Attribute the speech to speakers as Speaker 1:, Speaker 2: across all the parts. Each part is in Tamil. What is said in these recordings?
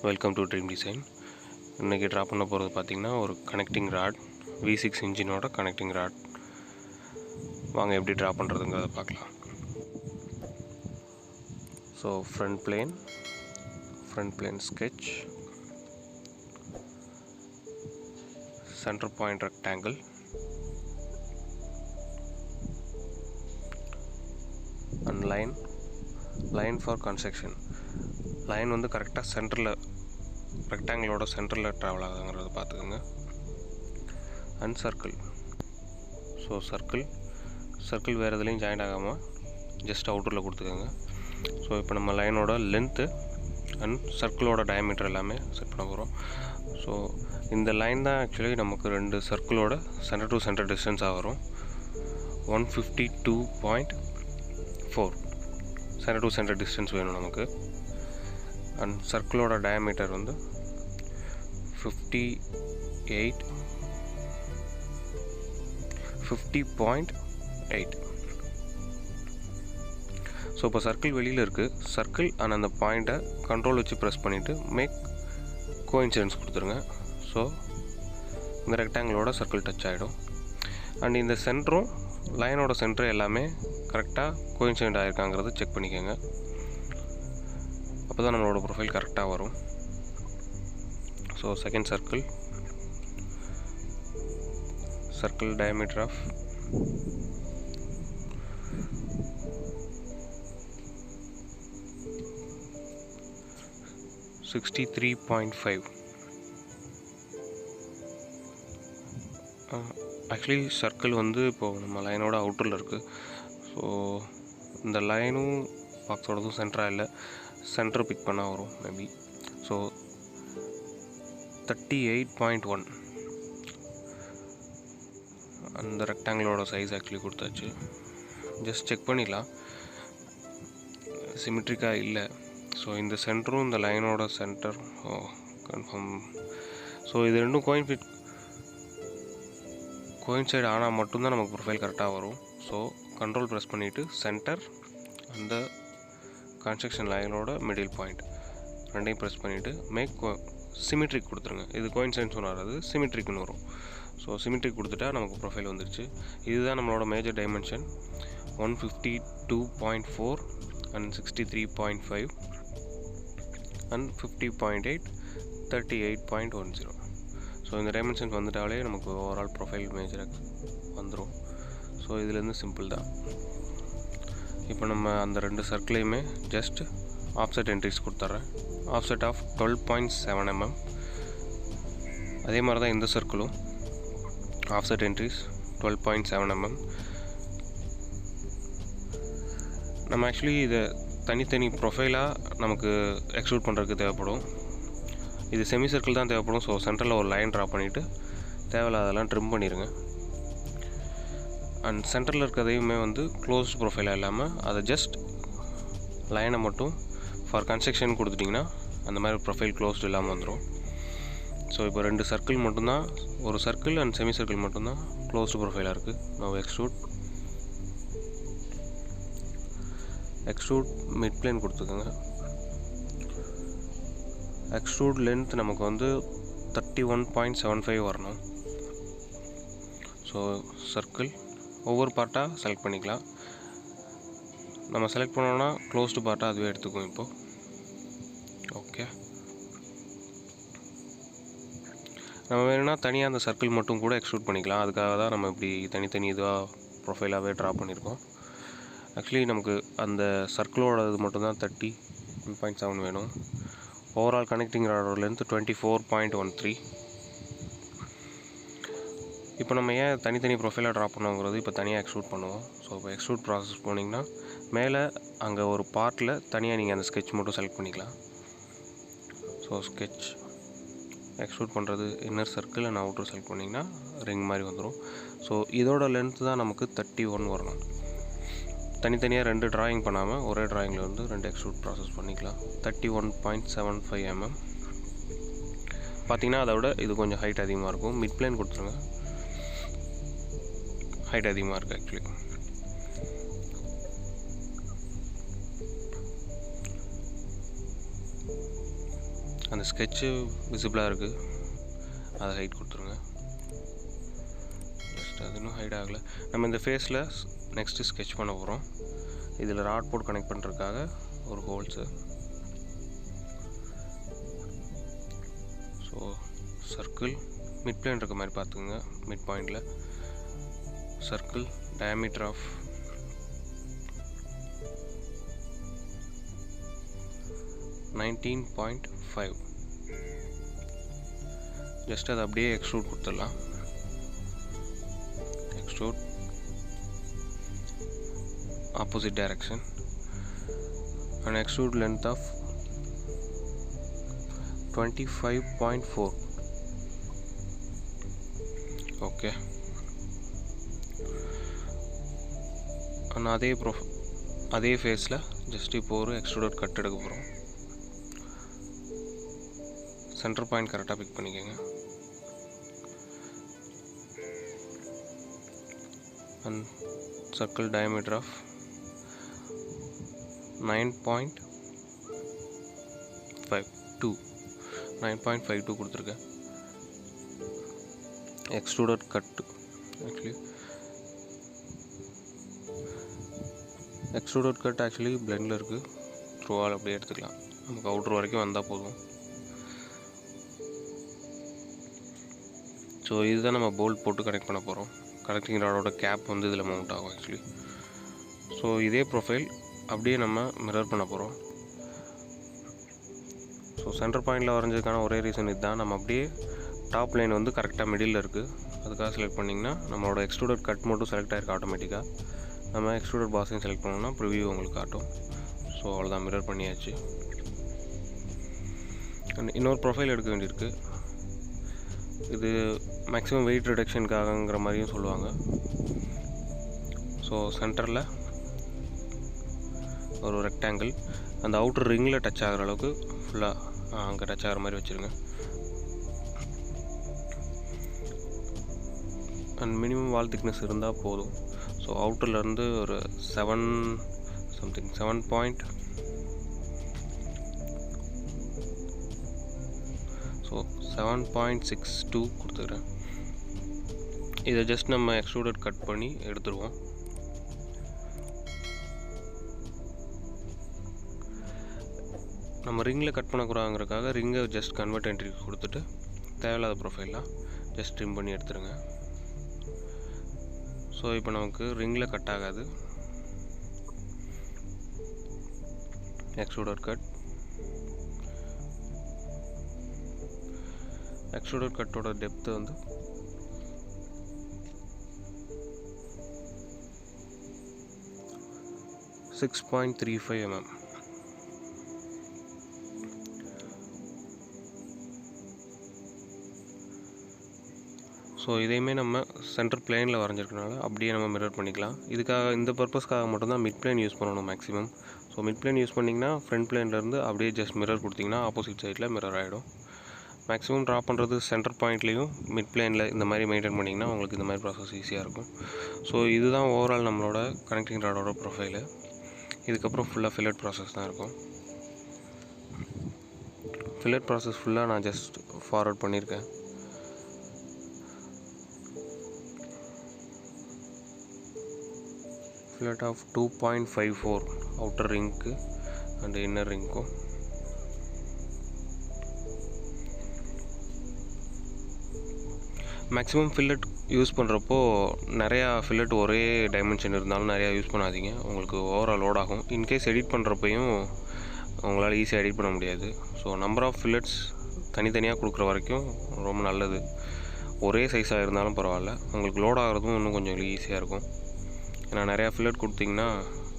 Speaker 1: Welcome to dream design. இன்றைக்கி ட்ரா பண்ண போகிறது பார்த்திங்கன்னா ஒரு கனெக்டிங் ராட், V6 இன்ஜினோட கனெக்டிங் ராட். வாங்க எப்படி ட்ரா பண்ணுறதுங்கிறத பார்க்கலாம். So front plane sketch, centre point rectangle, and line for construction. Line வந்து கரெக்டாக சென்டரில், ரெக்டாங்கிளோட சென்டரில் ட்ராவல் ஆகுதுங்கிறத பார்த்துக்கோங்க. And circle. ஸோ சர்க்கிள் வேறு எதுலேயும் ஜாயிண்ட் ஆகாமல் ஜஸ்ட் அவுட்டரில் கொடுத்துக்கோங்க. ஸோ இப்போ நம்ம லைனோட லென்த்து அண்ட் சர்க்கிளோட டயமீட்டர் எல்லாமே செட் பண்ண போகிறோம். ஸோ இந்த லைன் தான் ஆக்சுவலி நமக்கு ரெண்டு சர்க்கிளோட சென்டர் டு சென்டர் டிஸ்டன்ஸாக வரும். 152.4 சென்டர் டு சென்டர் டிஸ்டன்ஸ் வேணும் நமக்கு. அண்ட் சர்க்கிளோட டயமீட்டர் வந்து 50.8. ஸோ இப்போ சர்க்கிள் வெளியில் இருக்குது. சர்க்கிள் அண்ட் அந்த பாயிண்ட்டை கண்ட்ரோல் வச்சு ப்ரெஸ் பண்ணிவிட்டு மேக் கோஇன்சிடென்ஸ் கொடுத்துருங்க. ஸோ இந்த ரெக்டாங்கிளோட சர்க்கிள் டச் ஆகிடும். அண்ட் இந்த சென்டரும் லைனோட சென்டர் எல்லாமே கரெக்டாக கோஇன்சிடென்ட் ஆகிருக்காங்கிறத செக் பண்ணிக்கோங்க. அப்போ தான் நம்மளோட ப்ரொஃபைல் கரெக்டாக வரும். So second circle diameter of 63.5. Actually circle வந்து இப்போது நம்ம லைனோட அவுட்டரில் இருக்குது. ஸோ இந்த லைனும் பாக்ஸோடதும் சென்டராக இல்லை, சென்டர் பிக் பண்ணால் வரும் மேபி. ஸோ 38.1 அந்த ரெக்டாங்கிளோட சைஸ் ஆக்சுவலி கொடுத்தாச்சு. ஜஸ்ட் செக் பண்ணிடலாம், சிமெட்ரிக்காக இல்லை. ஸோ இந்த சென்டரும் இந்த லைனோட சென்டர் கன்ஃபார்ம். ஸோ இது ரெண்டும் கோயின்சைட் ஆனால் மட்டும்தான் நமக்கு ப்ரொஃபைல் கரெக்டாக வரும். ஸோ கண்ட்ரோல் ப்ரெஸ் பண்ணிவிட்டு சென்டர் அந்த கன்ஸ்ட்ரக்ஷன் லைனோட மிடில் பாயிண்ட் ரெண்டையும் ப்ரெஸ் பண்ணிவிட்டு மேக் சிமெட்ரிக் கொடுத்துருங்க. இது கோயின்சைடன்ஸ் வராது, சிமெட்ரிக்னு வரும். ஸோ சிமெட்ரிக் கொடுத்துட்டா நமக்கு ப்ரொஃபைல் வந்துடுச்சு. இதுதான் நம்மளோட major dimension. 152.4 and 63.5 and 50.8, 38.10. So இந்த டைமென்ஷன்ஸ் வந்துட்டாலே நமக்கு ஓவரால் ப்ரொஃபைல் மேஜராக வந்துடும். ஸோ இதுலேருந்து சிம்பிள் தான். இப்போ நம்ம அந்த ரெண்டு சர்க்கிளையுமே ஜஸ்ட் ஆஃப்செட் என்ட்ரிஸ் கொடுத்துட்றேன். Offset of 12.7 mm. அதே மாதிரி தான் இந்த சர்க்கிளும் ஆஃப்செட் என்ட்ரிஸ் 12.7 mm. நம்ம ஆக்சுவலி இதை தனித்தனி ப்ரொஃபைலாக நமக்கு எக்ஸ்ட்ரூட் பண்ணுறதுக்கு தேவைப்படும். இது செமி சர்க்கிள் தான் தேவைப்படும். ஸோ சென்டரில் ஒரு லைன் ட்ரா பண்ணிவிட்டு தேவையில்லாதெல்லாம் ட்ரிம் பண்ணிடுங்க. அண்ட் சென்டரில் இருக்கிறதையுமே வந்து க்ளோஸ்ட் ப்ரொஃபைலாக இல்லாமல் அதை ஜஸ்ட் லைனை மட்டும் ஃபார் கன்ஸ்ட்ரக்ஷன் கொடுத்துட்டிங்கன்னா அந்த மாதிரி ப்ரொஃபைல் க்ளோஸ்டு இல்லாமல் வந்துடும். ஸோ இப்போ ரெண்டு சர்க்கிள் மட்டும்தான், ஒரு சர்க்கிள் அண்ட் செமி சர்க்கிள் மட்டும்தான் க்ளோஸ்டு ப்ரொஃபைலாக இருக்குது. நான் எக்ஸ்ட்ரூட் மிட் பிளேன் கொடுத்துக்கோங்க. எக்ஸ்ட்ரூட் லென்த் நமக்கு வந்து 31.75 வரணும். ஸோ சர்க்கிள் ஒவ்வொரு பார்ட்டாக செலக்ட் பண்ணிக்கலாம். நம்ம செலக்ட் பண்ணோன்னா க்ளோஸ்டு பார்ட்டாக அதுவே எடுத்துக்கும். இப்போது ஓகே, நம்ம வேணும்னா தனியாக அந்த சர்க்கிள் மட்டும் கூட எக்ஸ்ட்ரூட் பண்ணிக்கலாம். அதுக்காக தான் நம்ம இப்படி தனித்தனி இதுவாக ப்ரொஃபைலாகவே ட்ரா பண்ணியிருக்கோம். ஆக்சுவலி நமக்கு அந்த சர்க்கிளோட இது மட்டும்தான் 30.7 வேணும். ஓவரால் கனெக்டிங் ராடோட லென்த் 24.13. இப்போ நம்ம ஏன் தனித்தனி ப்ரொஃபைலாக ட்ரா பண்ணுவோங்கிறது இப்போ தனியாக எக்ஸ்ட்ரூட் பண்ணுவோம். ஸோ இப்போ எக்ஸ்ட்ரூட் ப்ராசஸ் போனீங்கன்னா மேலே அங்கே ஒரு பார்ட்டில் தனியாக நீங்கள் அந்த ஸ்கெட்ச் மட்டும் செலக்ட் பண்ணிக்கலாம். ஸோ ஸ்கெட்ச் எக்ஸ்ட்ரூட் பண்ணுறது inner circle and outer select பண்ணிங்கன்னா ரிங் மாதிரி வந்துடும். ஸோ இதோட லென்த்து தான் நமக்கு 31 வரணும். தனித்தனியாக ரெண்டு ட்ராயிங் பண்ணாமல் ஒரே ட்ராயிங்கில் வந்து ரெண்டு எக்ஸ்ட்ரூட் ப்ராசஸ் பண்ணிக்கலாம். 31.75 mm. பார்த்திங்கன்னா அதை விட இது கொஞ்சம் ஹைட் அதிகமாக இருக்கும். மிட் பிளேன் கொடுத்துருங்க, ஹைட் அதிகமாக இருக்குது ஆக்சுவலி. அந்த ஸ்கெட்சு விசிபிளாக இருக்குது, அதை ஹைட் கொடுத்துருங்க. ஜஸ்ட் அது இன்னும் ஹைட் ஆகலை. நம்ம இந்த ஃபேஸில் நெக்ஸ்ட்டு ஸ்கெட்ச் பண்ண போகிறோம். இதில் ராட் போர்ட் கனெக்ட் பண்ணுறதுக்காக ஒரு holes. So circle mid plane இருக்க மாதிரி பார்த்துக்குங்க. மிட் பாயிண்டில் சர்க்கிள் டயாமீட்டர் ஆஃப் 19.5. ஜஸ்ட் அதை அப்படியே எக்ஸ்ட்ரூட் கொடுத்துடலாம். Extrude opposite direction and extrude length of 25.4. Okay, ஆனால் அதே ஃபேஸில் ஜஸ்ட் இப்போ ஒரு எக்ஸ்ட்ரூட் கட் எடுக்க போகிறோம். சென்டர் பாயிண்ட் கரெக்டாக பிக் பண்ணிக்கோங்க. and circle diameter of 9.52 கொடுத்துருக்கேன். எக்ஸ்ட்ரூடட் கட் ஆக்சுவலி பிளெண்டில் இருக்குது. த்ரூ ஆல் அப்படியே எடுத்துக்கலாம். நமக்கு அவுட்ரு வரைக்கும் வந்தால் போதும். ஸோ இதுதான் நம்ம போல்ட் போட்டு கனெக்ட் பண்ண போகிறோம். கனெக்டிங் ராடோட கேப் வந்து இதில் மவுண்ட் ஆகும் ஆக்சுவலி. ஸோ இதே ப்ரொஃபைல் அப்படியே நம்ம மிரர் பண்ண போகிறோம். ஸோ சென்டர் பாயிண்டில் வரைஞ்சதுக்கான ஒரே ரீசன் இதுதான். நம்ம அப்படியே டாப் லைன் வந்து கரெக்டாக மிடில் இருக்குது, அதுக்காக செலக்ட் பண்ணிங்கன்னா நம்மளோட எக்ஸ்ட்ரூடட் கட் மட்டும் செலக்ட் ஆகிருக்கு ஆட்டோமேட்டிக்காக. நம்ம எக்ஸ்ட்ரூடட் பாஸையும் செலக்ட் பண்ணோம்னா ப்ரிவியூ உங்களுக்கு காட்டும். ஸோ அவ்வளோதான், மிரர் பண்ணியாச்சு. அண்ட் இன்னொரு ப்ரொஃபைல் எடுக்க வேண்டியிருக்கு. இது மேக்ஸிமம் வெயிட் ரிடக்ஷனுக்காகங்கிற மாதிரியும் சொல்லுவாங்க. ஸோ சென்டரில் ஒரு ரெக்டாங்கிள் அந்த அவுட்டர் ரிங்கில் டச் ஆகிற அளவுக்கு ஃபுல்லாக அங்கே டச் ஆகிற மாதிரி வச்சுருங்க. அண்ட் மினிமம் வால் திக்னஸ் இருந்தால் போதும். ஸோ அவுட்டர்லேருந்து ஒரு 7.62 கொடுத்துக்கிறேன். இதை ஜஸ்ட் நம்ம எக்ஸ்ட்ரூடட் கட் பண்ணி எடுத்துருவோம். நம்ம ரிங்கில் கட் பண்ணக்கூடாதுங்கிறதுக்காக ரிங்கை ஜஸ்ட் கன்வெர்ட் என்ட்ரி கொடுத்துட்டு தேவையில்லாத ப்ரொஃபைலாக ஜஸ்ட் ட்ரிம் பண்ணி எடுத்துருங்க. ஸோ இப்போ நமக்கு ரிங்கில் கட் ஆகாது. எக்ஸ்ட்ரூடட் கட்டோட டெப்த்து வந்து 6.35 mm. ஸோ இதையுமே நம்ம சென்டர் பிளேனில் வரைஞ்சிருக்கனால அப்படியே நம்ம மிரர் பண்ணிக்கலாம். இதுக்காக இந்த பர்பஸ்க்காக மட்டும்தான் மிட் பிளேன் யூஸ் பண்ணணும் maximum. So mid plane use பண்ணிங்கன்னா ஃப்ரண்ட் பிளேன்லேருந்து அப்படியே ஜஸ்ட் மிரர் கொடுத்திங்கன்னா ஆப்போசிட் சைடில் மிரர் ஆகிடும். மேக்ஸிமம் ட்ரா பண்ணுறது சென்டர் பாயிண்ட்லேயும் மிட் பிளேனில் இந்த மாதிரி மெயின்டைன் பண்ணிங்கன்னா உங்களுக்கு இந்த மாதிரி ப்ராசஸ் ஈஸியாக இருக்கும். ஸோ இதுதான் ஓவரால் நம்மளோட கனெக்டிங் ராடோட ப்ரொஃபைலு. இதுக்கப்புறம் ஃபுல்லாக ஃபில்லட் ப்ராசஸ் தான் இருக்கும். ஃபில்லட் ப்ராசஸ் ஃபுல்லாக நான் ஜஸ்ட் ஃபார்வர்ட் பண்ணியிருக்கேன். ஃபில்லட் ஆஃப் 2.54 அவுட்டர் ரிங்க்கு அண்ட் இன்னர் ரிங்க்கும். மேக்ஸிமம் ஃபில்லட் யூஸ் பண்ணுறப்போ நிறையா ஃபில்லட் ஒரே டைமென்ஷன் இருந்தாலும் நிறையா யூஸ் பண்ணாதீங்க, உங்களுக்கு ஓவரால் லோட் ஆகும். இன்கேஸ் எடிட் பண்ணுறப்பையும் உங்களால் ஈஸியாக எடிட் பண்ண முடியாது. ஸோ நம்பர் ஆஃப் ஃபில்லட்ஸ் தனித்தனியாக கொடுக்குற வரைக்கும் ரொம்ப நல்லது. ஒரே சைஸாக இருந்தாலும் பரவாயில்ல, உங்களுக்கு லோட் ஆகிறதும் இன்னும் கொஞ்சம் ஈஸியாக இருக்கும். ஏன்னா நிறையா ஃபில்லட் கொடுத்திங்கன்னா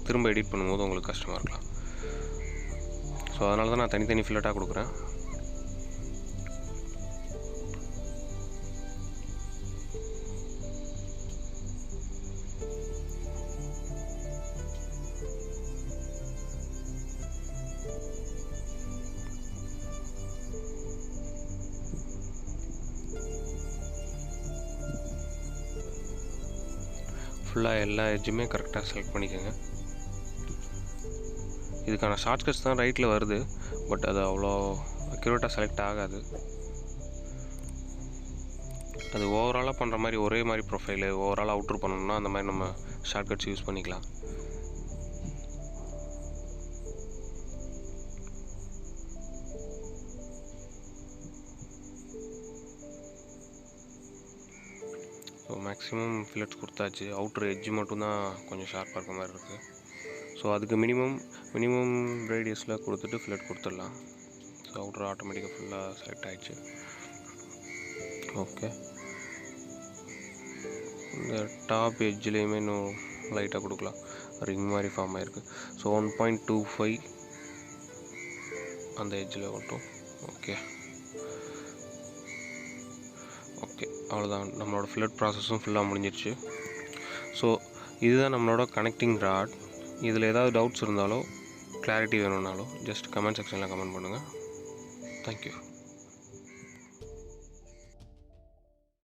Speaker 1: திரும்ப எடிட் பண்ணும்போது உங்களுக்கு கஷ்டமாக இருக்கலாம். ஸோ அதனால தான் நான் தனித்தனி ஃபில்லட்டாக கொடுக்குறேன். ஃபுல்லாக எல்லா எட்ஜுமே கரெக்டாக செலக்ட் பண்ணிக்கோங்க. இதுக்கான ஷார்ட்கட்ஸ் தான் ரைட்டில் வருது, பட் அது அவ்வளோ அக்யூரேட்டாக செலக்ட் ஆகாது. அது ஓவராலாக பண்ணுற மாதிரி ஒரே மாதிரி ப்ரொஃபைலு ஓவராலாக அவுட்ரு பண்ணணும்னா அந்த மாதிரி நம்ம ஷார்ட்கட்ஸ் யூஸ் பண்ணிக்கலாம். ஸோ மேக்ஸிமம் ஃபில்லட்ஸ் கொடுத்தாச்சு. அவுட்ரு எட்ஜ் மட்டும்தான் கொஞ்சம் ஷார்ப்பாக இருக்க மாதிரி இருக்குது. ஸோ அதுக்கு மினிமம் ரேடியஸில் கொடுத்துட்டு ஃபில்லட் கொடுத்துடலாம். ஸோ அவுட்ரு ஆட்டோமேட்டிக்காக ஃபுல்லாக செலக்ட் ஆகிடுச்சு. ஓகே, இந்த டாப் எட்ஜ்லேயுமே இன்னும் லைட்டாக கொடுக்கலாம். ரிங் மாதிரி ஃபார்ம் ஆகிருக்கு. ஸோ 1.25 அந்த எட்ஜில் மட்டும். ஓகே அவ்வளோதான், நம்மளோட ஃபில்லட் ப்ராசஸும் ஃபுல்லாக முடிஞ்சிருச்சு. ஸோ இதுதான் நம்மளோட கனெக்டிங் ராட். இதில் ஏதாவது டவுட்ஸ் இருந்தாலோ கிளாரிட்டி வேணும்னாலோ ஜஸ்ட் கமெண்ட் செக்ஷனில் கமெண்ட் பண்ணுங்கள். தேங்க்யூ.